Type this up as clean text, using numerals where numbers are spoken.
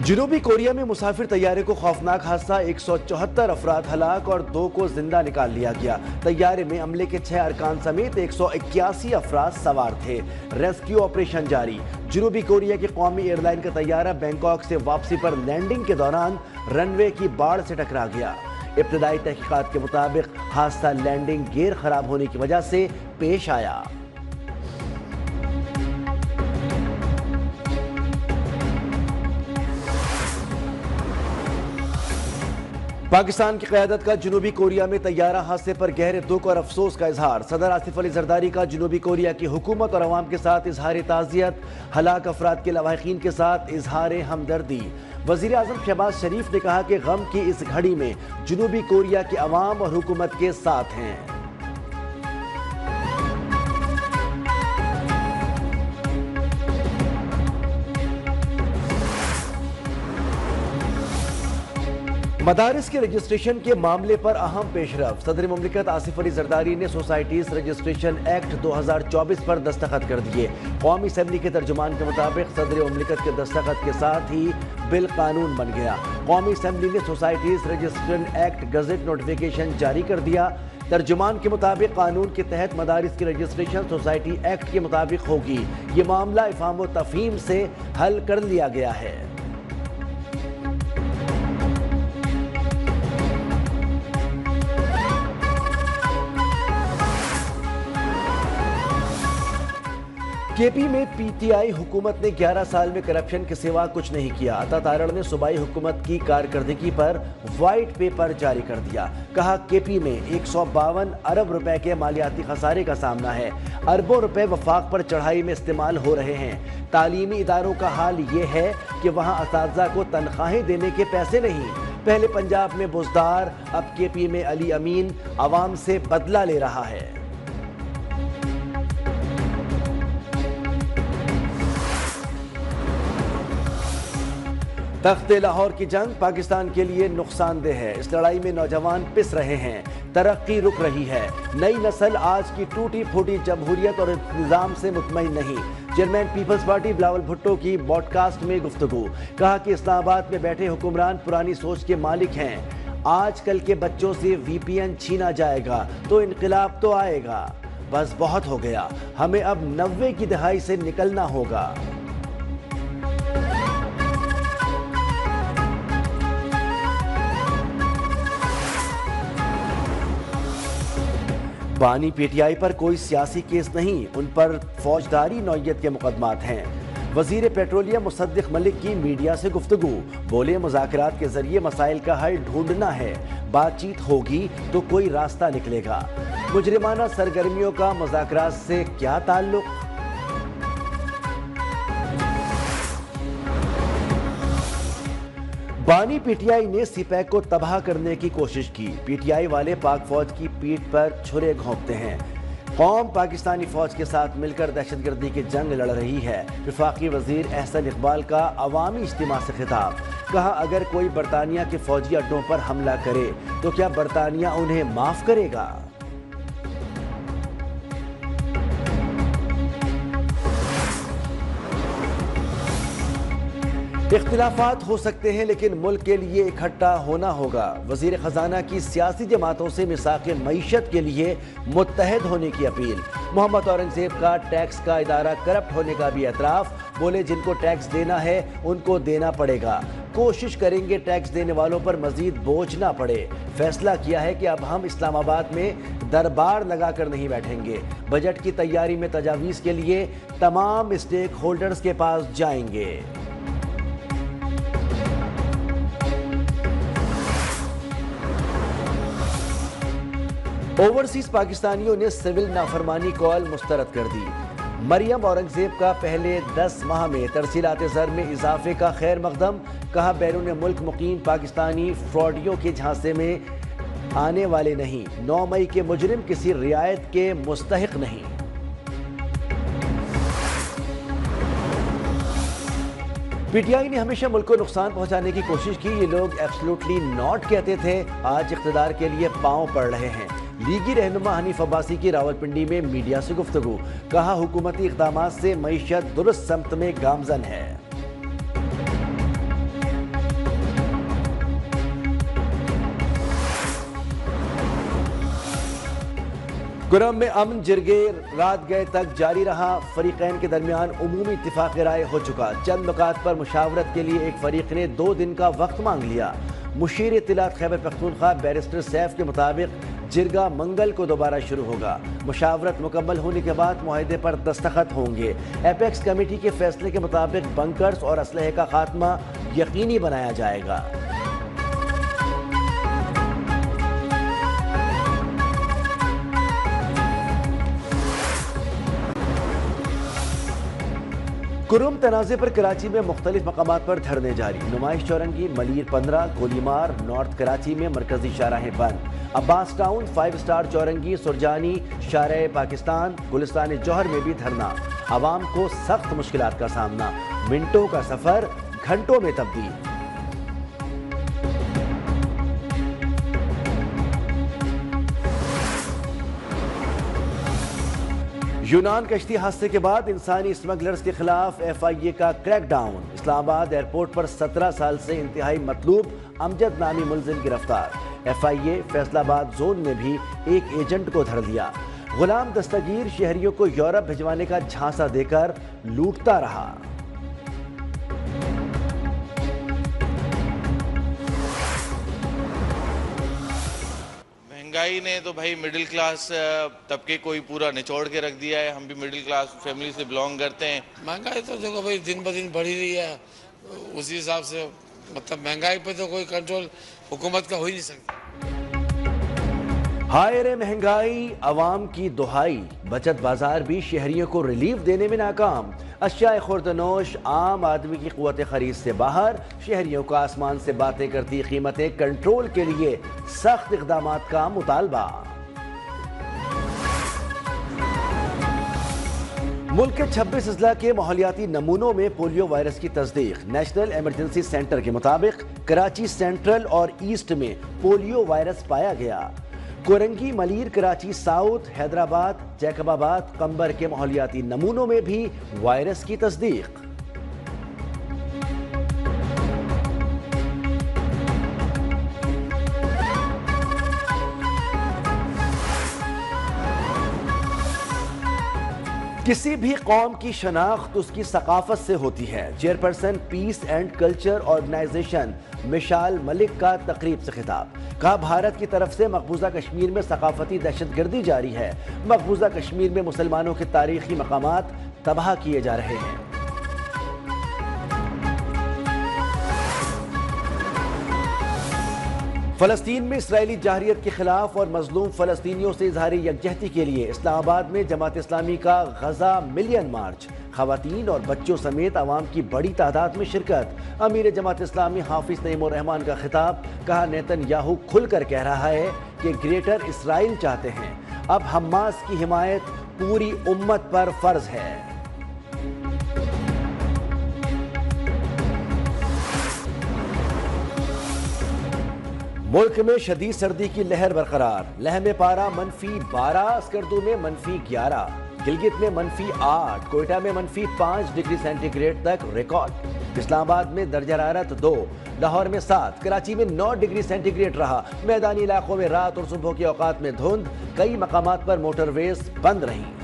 जनूबी कोरिया में मुसाफिर तैयारे को खौफनाक हादसा, 174 अफराद हलाक और 2 को जिंदा निकाल लिया गया। तैयारे में अमले के 6 अरकान समेत 181 अफराद सवार थे। रेस्क्यू ऑपरेशन जारी। जनूबी कोरिया की कौमी एयरलाइन का तैयारा बैंकॉक से वापसी पर लैंडिंग के दौरान रनवे की बाड़ से टकरा गया। इब्तदाई तहकीकात के मुताबिक हादसा लैंडिंग गियर खराब होने की वजह से पेश आया। पाकिस्तान की क़यादत का जनूबी कोरिया में तैयारा हादसे पर गहरे दुख और अफसोस का इजहार। सदर आसिफ अली जरदारी का जनूबी कोरिया की हुकूमत और अवाम के साथ इजहार ताज़ियत, हलाक अफराद के लवाहिकीन के साथ इजहार हमदर्दी। वज़ीर आज़म शहबाज शरीफ ने कहा कि गम की इस घड़ी में जनूबी कोरिया के अवाम और हुकूमत के साथ हैं। मदारिस के रजिस्ट्रेशन के मामले पर अहम पेशरफ्त। सदर मुमलिकत आसिफ अली जरदारी ने सोसाइटीज रजिस्ट्रेशन एक्ट 2024 पर दस्तखत कर दिए। कौमी असम्बली के तर्जुमान के मुताबिक सदर मुमलिकत के दस्तखत के साथ ही बिल कानून बन गया। कौमी असम्बली ने societies registration act gazette notification जारी कर दिया। तर्जुमान के मुताबिक कानून के तहत मदारिस की रजिस्ट्रेशन सोसाइटी एक्ट के मुताबिक होगी। ये मामला इफ़हाम व तफ़हीम से हल कर लिया गया है। केपी में पीटीआई हुकूमत ने 11 साल में करप्शन के सिवा कुछ नहीं किया। अता तारड़ ने सूबाई हुकूमत की कारकर्दगी पर वाइट पेपर जारी कर दिया। कहा केपी में 152 अरब रुपए के मालियाती खसारे का सामना है। अरबों रुपए वफाक पर चढ़ाई में इस्तेमाल हो रहे हैं। तालीमी इदारों का हाल ये है कि वहाँ असातिज़ा को तनख्वाहें देने के पैसे नहीं। पहले पंजाब में बुज़दार, अब केपी में अली अमीन अवाम से बदला ले रहा है। तख्ते लाहौर की जंग पाकिस्तान के लिए नुकसानदेह है। इस लड़ाई में नौजवान पिस रहे हैं, तरक्की रुक रही है। नई नस्ल आज की टूटी फूटी जमहूरियत और निज़ाम से मुतमईन नहीं। Chairman Peoples Party Bilawal Bhutto की पॉडकास्ट में गुफ्तगू। कहा कि इस्लामाबाद में बैठे हुक्मरान पुरानी सोच के मालिक हैं। आजकल के बच्चों से VPN छीना जाएगा तो इनकलाब तो आएगा। बस बहुत हो गया, हमें अब 90 की दहाई से निकलना होगा। बानी पीटीआई पर कोई सियासी केस नहीं, उन पर फौजदारी नौयत के मुकदमात हैं। वजीर पेट्रोलियम मुसद्दिक मलिक की मीडिया से गुफ्तगू। बोले मुज़ाकरात के जरिए मसाइल का हल ढूंढना है, बातचीत होगी तो कोई रास्ता निकलेगा। मुजरिमाना सरगर्मियों का मुज़ाकरात से क्या ताल्लुक? बानी पीटीआई ने सीपैक को तबाह करने की कोशिश की। पीटीआई वाले पाक फौज की पीठ पर छुरे घोंपते हैं। कौम पाकिस्तानी फौज के साथ मिलकर दहशतगर्दी की जंग लड़ रही है। वफाकी वजीर एहसन इकबाल का अवामी इज्तिमा से खिताब। कहा अगर कोई बरतानिया के फौजी अड्डों पर हमला करे तो क्या बरतानिया उन्हें माफ करेगा? इख्तिलाफात हो सकते हैं लेकिन मुल्क के लिए इकट्ठा होना होगा। वजीर खजाना की सियासी जमातों से मिसाक़ मईशत के लिए मुत्तहद होने की अपील। मोहम्मद औरंगजेब का टैक्स का इदारा करप्ट होने का भी एतराफ़। बोले जिनको टैक्स देना है उनको देना पड़ेगा, कोशिश करेंगे टैक्स देने वालों पर मजीद बोझ ना पड़े। फैसला किया है कि अब हम इस्लामाबाद में दरबार लगा कर नहीं बैठेंगे। बजट की तैयारी में तजावीज़ के लिए तमाम स्टेक होल्डर्स के पास जाएंगे। ओवरसीज पाकिस्तानियों ने सिविल नाफरमानी कॉल मुस्तरद कर दी। मरियम औरंगजेब का पहले 10 माह में तरसीलात ज़र में इजाफे का खैर मकदम। कहा बैरून मुल्क मुकीम पाकिस्तानी फ्रॉडियों के झांसे में आने वाले नहीं। 9 मई के मुजरिम किसी रियायत के मुस्तहिक नहीं। पीटीआई ने हमेशा मुल्क को नुकसान पहुंचाने की कोशिश की। ये लोग एब्सोल्युटली नॉट कहते थे, आज इख्तिदार के लिए पांव पड़ रहे हैं। लीगी रहनुमा हनीफ अब्बासी की रावलपिंडी में मीडिया से गुफ्तगू। कहा हुकूमती इक़दामात से मईशत दुरुस्त समत में गामजन है। کرم میں امن جرگے رات گئے تک جاری رہا، فریقین کے درمیان عمومی اتفاق رائے ہو چکا، چند نکات پر مشاورت کے لیے ایک فریق نے 2 دن کا وقت مانگ لیا۔ مشیر اطلاعات خیبر پختونخوا بیرسٹر سیف کے مطابق جرگہ منگل کو دوبارہ شروع ہوگا، مشاورت مکمل ہونے کے بعد معاہدے پر دستخط ہوں گے۔ ایپیکس کمیٹی کے فیصلے کے مطابق بنکرز اور اسلحے کا خاتمہ یقینی بنایا جائے گا۔ کرم تنازع پر کراچی میں مختلف مقامات پر دھرنے جاری، نمائش چورنگی، ملیر 15، گولی مار، نارتھ کراچی میں مرکزی شاہراہیں بند، عباس ٹاؤن، 5 اسٹار چورنگی، سرجانی، شارع پاکستان، گلستان جوہر میں بھی دھرنا، عوام کو سخت مشکلات کا سامنا، منٹوں کا سفر گھنٹوں میں تبدیل۔ یونان کشتی حادثے کے بعد انسانی اسمگلرز کے خلاف ایف آئی اے کا کریک ڈاؤن، اسلام آباد ایئرپورٹ پر 17 سال سے انتہائی مطلوب امجد نامی ملزم گرفتار، ایف آئی اے فیصل آباد زون نے بھی ایک ایجنٹ کو دھر لیا، غلام دستگیر شہریوں کو یورپ بھجوانے کا جھانسا دے کر لوٹتا رہا۔ مہنگائی نے تو بھائی مڈل کلاس طبقے کو ہی پورا نچوڑ کے رکھ دیا ہے، ہم بھی مڈل کلاس فیملی سے بلانگ کرتے ہیں۔ مہنگائی تو دیکھو بھائی دن بدن بڑھی رہی ہے، اسی حساب سے مطلب مہنگائی پہ تو کوئی کنٹرول حکومت کا ہو ہی نہیں سکتا۔ ہائے رے مہنگائی، عوام کی دہائی، بچت بازار بھی شہریوں کو ریلیف دینے میں ناکام، اشیاء خوردنوش عام آدمی کی قوت خرید سے باہر، شہریوں کو آسمان سے باتیں کرتی قیمتیں کنٹرول کے لیے سخت اقدامات کا مطالبہ۔ ملک کے 26 اضلاع کے ماحولیاتی نمونوں میں پولیو وائرس کی تصدیق، نیشنل ایمرجنسی سینٹر کے مطابق کراچی سینٹرل اور ایسٹ میں پولیو وائرس پایا گیا، کورنگی، ملیر، کراچی ساؤتھ، حیدرآباد، جیکب آباد، قمبر کے ماحولیاتی نمونوں میں بھی وائرس کی تصدیق۔ کسی بھی قوم کی شناخت اس کی ثقافت سے ہوتی ہے، chairperson peace and culture organization Mishal Malik کا تقریب سے خطاب، کہا بھارت کی طرف سے مقبوضہ کشمیر میں ثقافتی دہشت گردی جاری ہے، مقبوضہ کشمیر میں مسلمانوں کے تاریخی مقامات تباہ کیے جا رہے ہیں۔ فلسطین میں اسرائیلی جارحیت کے خلاف اور مظلوم فلسطینیوں سے اظہار یکجہتی کے لیے اسلام آباد میں جماعت اسلامی کا غزہ ملین مارچ، خواتین اور بچوں سمیت عوام کی بڑی تعداد میں شرکت، امیر جماعت اسلامی حافظ نعیم الرحمان کا خطاب، کہا نیتن یاہو کھل کر کہہ رہا ہے کہ گریٹر اسرائیل چاہتے ہیں، اب حماس کی حمایت پوری امت پر فرض ہے۔ ملک میں شدید سردی کی لہر برقرار، لہ میں پارہ -12، اسکردو میں -11، گلگت میں -8، کوئٹہ میں -5 ڈگری سینٹی گریڈ تک ریکارڈ، اسلام آباد میں درجہ حرارت 2، لاہور میں 7، کراچی میں 9 ڈگری سینٹی گریڈ رہا، میدانی علاقوں میں رات اور صبح کے اوقات میں دھند، کئی مقامات پر موٹر ویز بند رہیں۔